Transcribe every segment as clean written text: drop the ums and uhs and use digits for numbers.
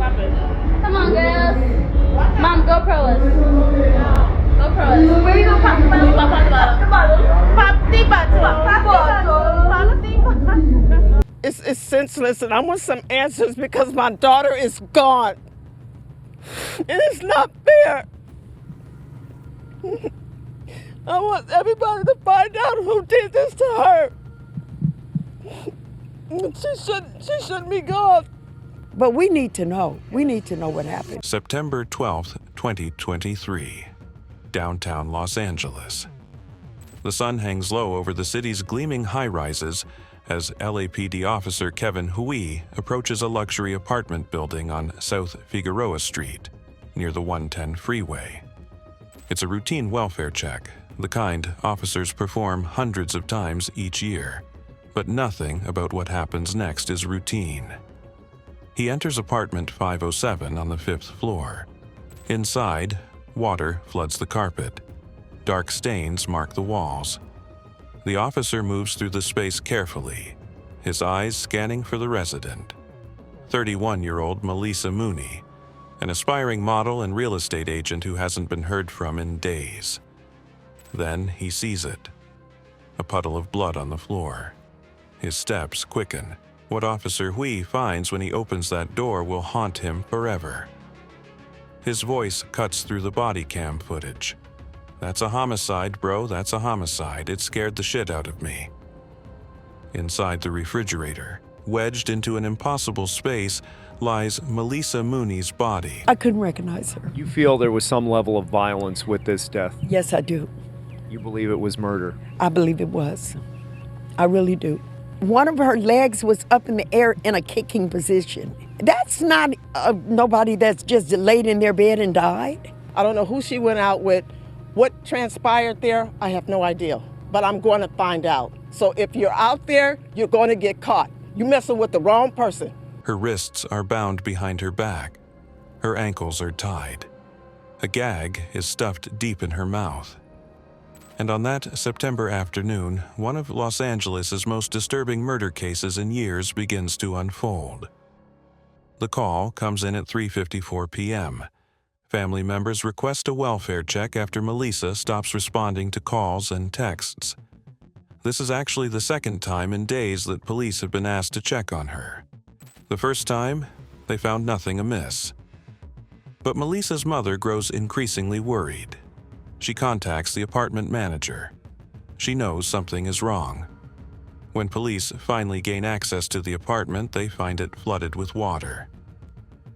Come on, girls. Mom, GoPro us. GoPro us. Where you gonna pop the bottle? Pop the bottle. Pop the bottle. It's senseless, and I want some answers because my daughter is gone. And it's not fair. I want everybody to find out who did this to her. She shouldn't be gone. But we need to know. We need to know what happened. September 12th, 2023, downtown Los Angeles. The sun hangs low over the city's gleaming high-rises as LAPD officer Kevin Hui approaches a luxury apartment building on South Figueroa Street, near the 110 freeway. It's a routine welfare check, the kind officers perform hundreds of times each year, but nothing about what happens next is routine. He enters apartment 507 on the 5th floor. Inside, water floods the carpet. Dark stains mark the walls. The officer moves through the space carefully, his eyes scanning for the resident. 31-year-old Maleesa Mooney, an aspiring model and real estate agent who hasn't been heard from in days. Then he sees it. A puddle of blood on the floor. His steps quicken. What Officer Hui finds when he opens that door will haunt him forever. His voice cuts through the body cam footage. "That's a homicide, bro, that's a homicide. It scared the shit out of me." Inside the refrigerator, wedged into an impossible space, lies Maleesa Mooney's body. I couldn't recognize her. You feel there was some level of violence with this death? Yes, I do. You believe it was murder? I believe it was. I really do. One of her legs was up in the air in a kicking position. That's not nobody that's just laid in their bed and died. I don't know who she went out with. What transpired there, I have no idea. But I'm going to find out. So if you're out there, you're going to get caught. You're messing with the wrong person. Her wrists are bound behind her back. Her ankles are tied. A gag is stuffed deep in her mouth. And on that September afternoon, one of Los Angeles' most disturbing murder cases in years begins to unfold. The call comes in at 3:54 p.m. Family members request a welfare check after Maleesa stops responding to calls and texts. This is actually the second time in days that police have been asked to check on her. The first time, they found nothing amiss. But Maleesa's mother grows increasingly worried. She contacts the apartment manager. She knows something is wrong. When police finally gain access to the apartment, they find it flooded with water.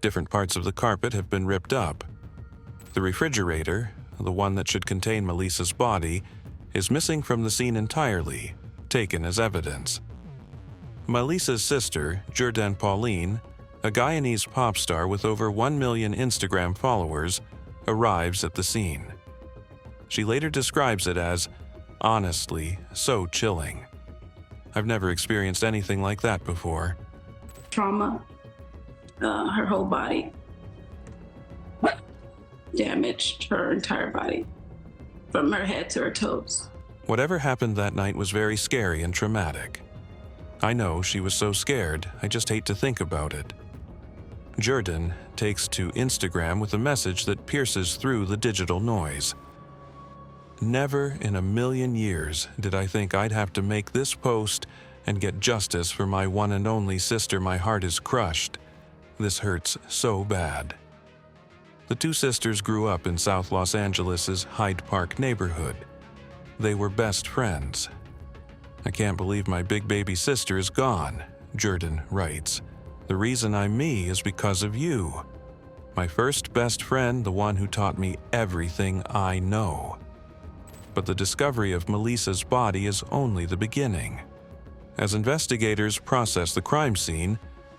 Different parts of the carpet have been ripped up. The refrigerator, the one that should contain Maleesa's body, is missing from the scene entirely, taken as evidence. Maleesa's sister, Jordan Pauline, a Guyanese pop star with over 1 million Instagram followers, arrives at the scene. She later describes it as, honestly, so chilling. I've never experienced anything like that before. Trauma, her whole body damaged, her entire body, from her head to her toes. Whatever happened that night was very scary and traumatic. I know she was so scared, I just hate to think about it. Jordan takes to Instagram with a message that pierces through the digital noise. Never in a million years did I think I'd have to make this post and get justice for my one and only sister. My heart is crushed. This hurts so bad. The two sisters grew up in South Los Angeles' Hyde Park neighborhood. They were best friends. "I can't believe my big baby sister is gone," Jordan writes. "The reason I'm me is because of you. My first best friend, the one who taught me everything I know." But the discovery of Maleesa's body is only the beginning. As investigators process the crime scene,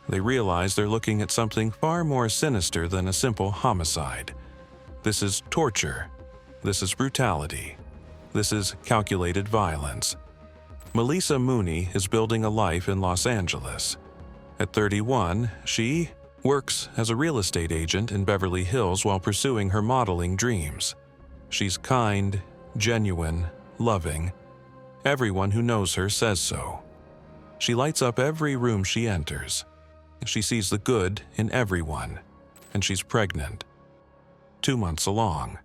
they realize they're looking at something far more sinister than a simple homicide. This is torture. This is brutality. This is calculated violence. Maleesa Mooney is building a life in Los Angeles. At 31, she works as a real estate agent in Beverly Hills while pursuing her modeling dreams. She's kind, genuine, loving. Everyone who knows her says so. She lights up every room she enters. She sees the good in everyone, and she's pregnant. 2 months along,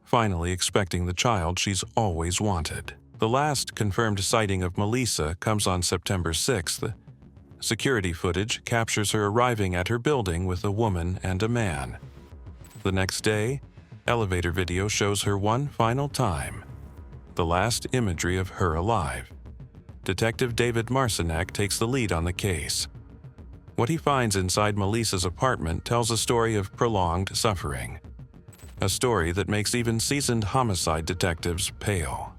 finally expecting the child she's always wanted. The last confirmed sighting of Maleesa comes on September 6th. Security footage captures her arriving at her building with a woman and a man. The next day, elevator video shows her one final time, the last imagery of her alive. Detective David Marcinek takes the lead on the case. What he finds inside Maleesa's apartment tells a story of prolonged suffering. A story that makes even seasoned homicide detectives pale.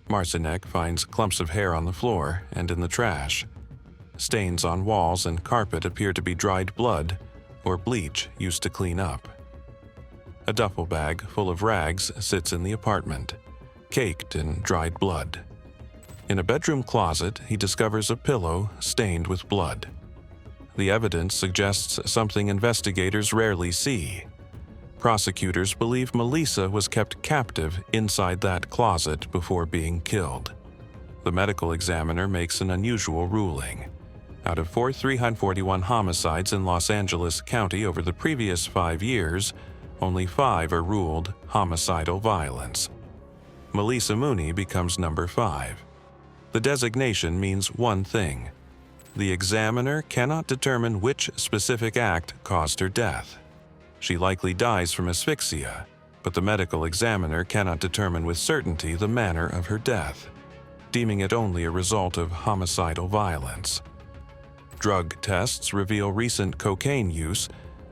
Marcinek finds clumps of hair on the floor and in the trash. Stains on walls and carpet appear to be dried blood or bleach used to clean up. A duffel bag full of rags sits in the apartment, caked in dried blood. In a bedroom closet, he discovers a pillow stained with blood. The evidence suggests something investigators rarely see. Prosecutors believe Maleesa was kept captive inside that closet before being killed. The medical examiner makes an unusual ruling. Out of 341 homicides in Los Angeles County over the previous 5 years, only 5 are ruled homicidal violence. Maleesa Mooney becomes number 5. The designation means one thing: the examiner cannot determine which specific act caused her death. She likely dies from asphyxia, but the medical examiner cannot determine with certainty the manner of her death, deeming it only a result of homicidal violence. Drug tests reveal recent cocaine use,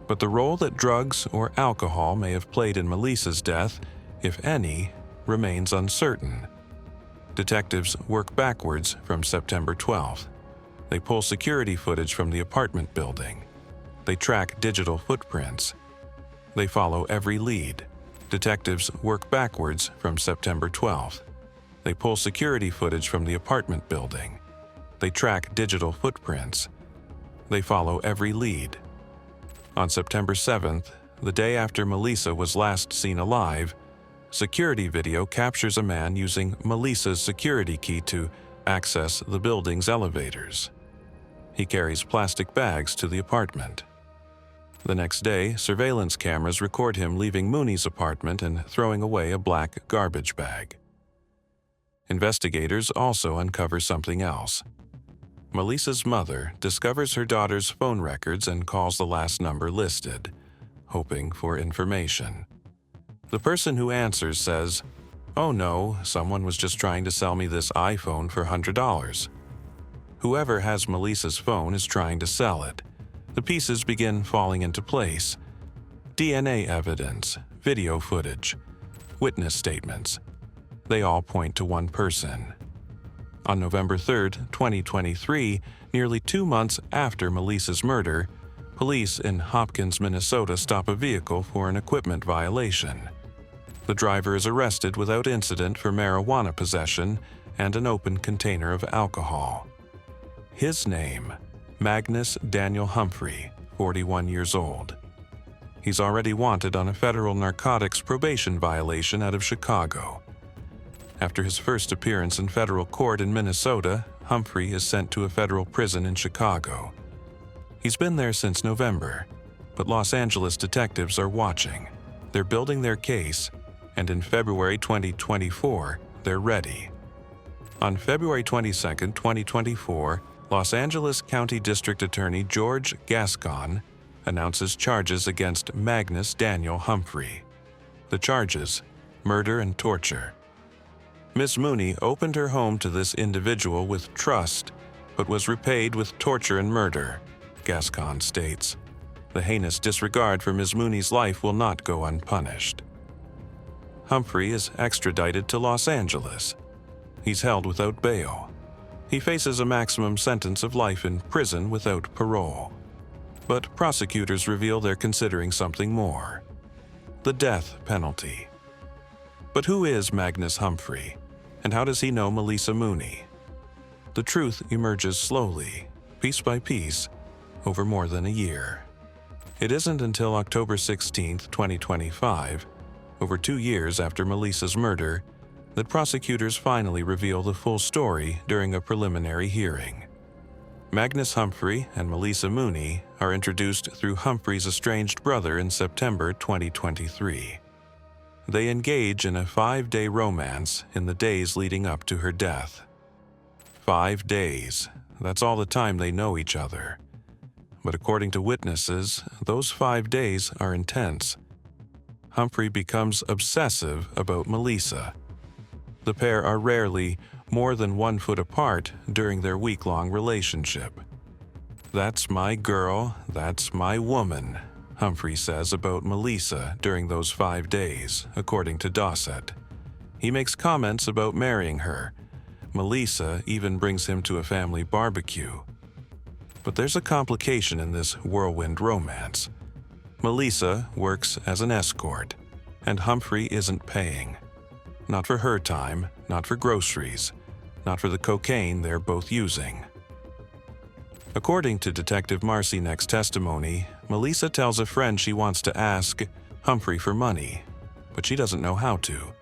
but the role that drugs or alcohol may have played in Maleesa's death, if any, remains uncertain. Detectives work backwards from September 12th. They pull security footage from the apartment building. They track digital footprints. They follow every lead. Detectives work backwards from September 12th. They pull security footage from the apartment building. They track digital footprints. They follow every lead. On September 7th, the day after Maleesa was last seen alive, security video captures a man using Maleesa's security key to access the building's elevators. He carries plastic bags to the apartment. The next day, surveillance cameras record him leaving Mooney's apartment and throwing away a black garbage bag. Investigators also uncover something else. Maleesa's mother discovers her daughter's phone records and calls the last number listed, hoping for information. The person who answers says, "Oh no, someone was just trying to sell me this iPhone for $100. Whoever has Maleesa's phone is trying to sell it. The pieces begin falling into place. DNA evidence, video footage, witness statements. They all point to one person. On November 3rd, 2023, nearly 2 months after Maleesa's murder, police in Hopkins, Minnesota stop a vehicle for an equipment violation. The driver is arrested without incident for marijuana possession and an open container of alcohol. His name, Magnus Daniel Humphrey, 41 years old. He's already wanted on a federal narcotics probation violation out of Chicago. After his first appearance in federal court in Minnesota, Humphrey is sent to a federal prison in Chicago. He's been there since November, but Los Angeles detectives are watching. They're building their case, and in February 2024, they're ready. On February 22, 2024, Los Angeles County District Attorney George Gascon announces charges against Magnus Daniel Humphrey. The charges: murder and torture. Ms. Mooney opened her home to this individual with trust, but was repaid with torture and murder, Gascon states. The heinous disregard for Ms. Mooney's life will not go unpunished. Humphrey is extradited to Los Angeles. He's held without bail. He faces a maximum sentence of life in prison without parole. But prosecutors reveal they're considering something more: the death penalty. But who is Magnus Humphrey, and how does he know Maleesa Mooney? The truth emerges slowly, piece by piece, over more than a year. It isn't until October 16, 2025, over 2 years after Maleesa's murder, that prosecutors finally reveal the full story during a preliminary hearing. Magnus Humphrey and Maleesa Mooney are introduced through Humphrey's estranged brother in September 2023. They engage in a 5-day romance in the days leading up to her death. 5 days, that's all the time they know each other. But according to witnesses, those 5 days are intense. Humphrey becomes obsessive about Maleesa. The pair are rarely more than 1 foot apart during their week-long relationship. "That's my girl, that's my woman," Humphrey says about Maleesa during those 5 days, according to Dossett. He makes comments about marrying her. Maleesa even brings him to a family barbecue. But there's a complication in this whirlwind romance. Maleesa works as an escort, and Humphrey isn't paying. Not for her time, not for groceries, not for the cocaine they're both using. According to Detective Marcy Neck's testimony, Maleesa tells a friend she wants to ask Humphrey for money, but she doesn't know how to.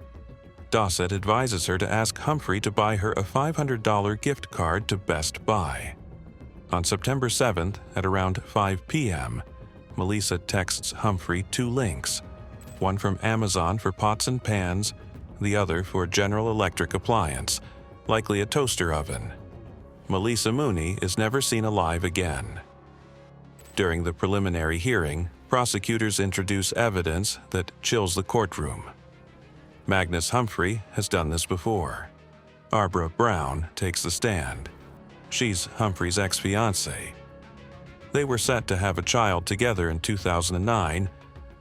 Dossett advises her to ask Humphrey to buy her a $500 gift card to Best Buy. On September 7th, at around 5 p.m., Maleesa texts Humphrey 2 links, one from Amazon for pots and pans, the other for a General Electric appliance, likely a toaster oven. Maleesa Mooney is never seen alive again. During the preliminary hearing, prosecutors introduce evidence that chills the courtroom. Magnus Humphrey has done this before. Barbara Brown takes the stand. She's Humphrey's ex-fiancée. They were set to have a child together in 2009,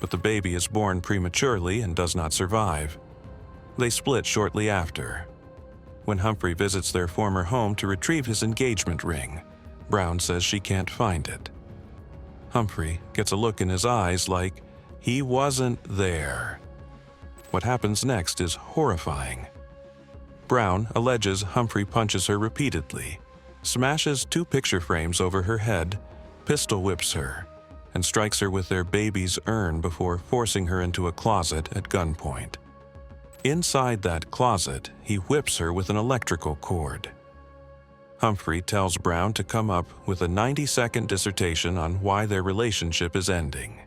but the baby is born prematurely and does not survive. They split shortly after. When Humphrey visits their former home to retrieve his engagement ring, Brown says she can't find it. Humphrey gets a look in his eyes like he wasn't there. What happens next is horrifying. Brown alleges Humphrey punches her repeatedly, smashes 2 picture frames over her head, pistol whips her, and strikes her with their baby's urn before forcing her into a closet at gunpoint. Inside that closet, he whips her with an electrical cord. Humphrey tells Brown to come up with a 90-second dissertation on why their relationship is ending.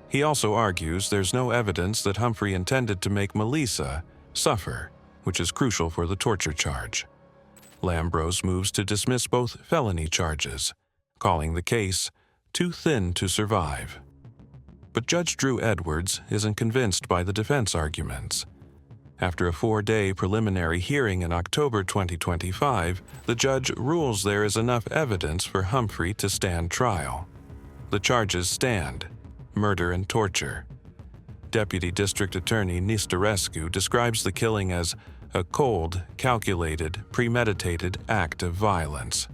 He also argues there's no evidence that Humphrey intended to make Maleesa suffer, which is crucial for the torture charge. Lambrose moves to dismiss both felony charges, calling the case too thin to survive. But Judge Drew Edwards isn't convinced by the defense arguments. After a 4-day preliminary hearing in October 2025, the judge rules there is enough evidence for Humphrey to stand trial. The charges stand: murder and torture. Deputy District Attorney Nistorescu describes the killing as a cold, calculated, premeditated act of violence.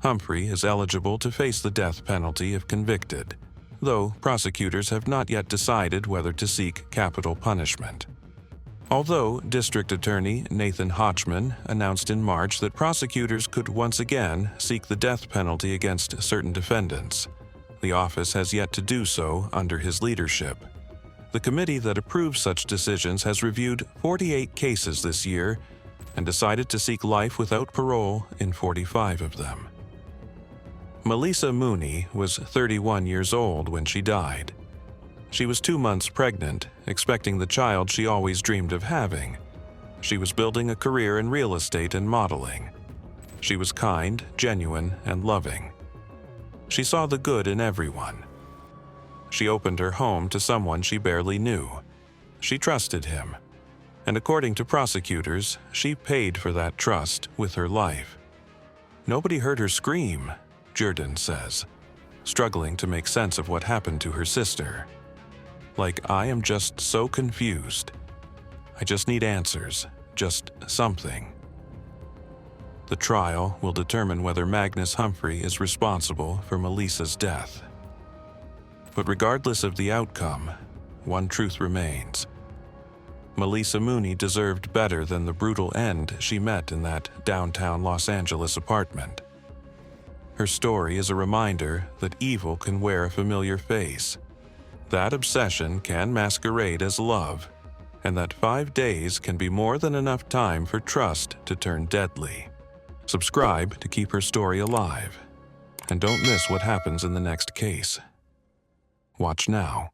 Humphrey is eligible to face the death penalty if convicted, though prosecutors have not yet decided whether to seek capital punishment. Although District Attorney Nathan Hodgman announced in March that prosecutors could once again seek the death penalty against certain defendants, the office has yet to do so under his leadership. The committee that approves such decisions has reviewed 48 cases this year and decided to seek life without parole in 45 of them. Maleesa Mooney was 31 years old when she died. She was 2 months pregnant, expecting the child she always dreamed of having. She was building a career in real estate and modeling. She was kind, genuine, and loving. She saw the good in everyone. She opened her home to someone she barely knew. She trusted him. And according to prosecutors, she paid for that trust with her life. Nobody heard her scream, Jordan says, struggling to make sense of what happened to her sister. Like, I am just so confused. I just need answers, just something. The trial will determine whether Magnus Humphrey is responsible for Maleesa's death. But regardless of the outcome, one truth remains. Maleesa Mooney deserved better than the brutal end she met in that downtown Los Angeles apartment. Her story is a reminder that evil can wear a familiar face. That obsession can masquerade as love, and that 5 days can be more than enough time for trust to turn deadly. Subscribe to keep her story alive. And don't miss what happens in the next case. Watch now.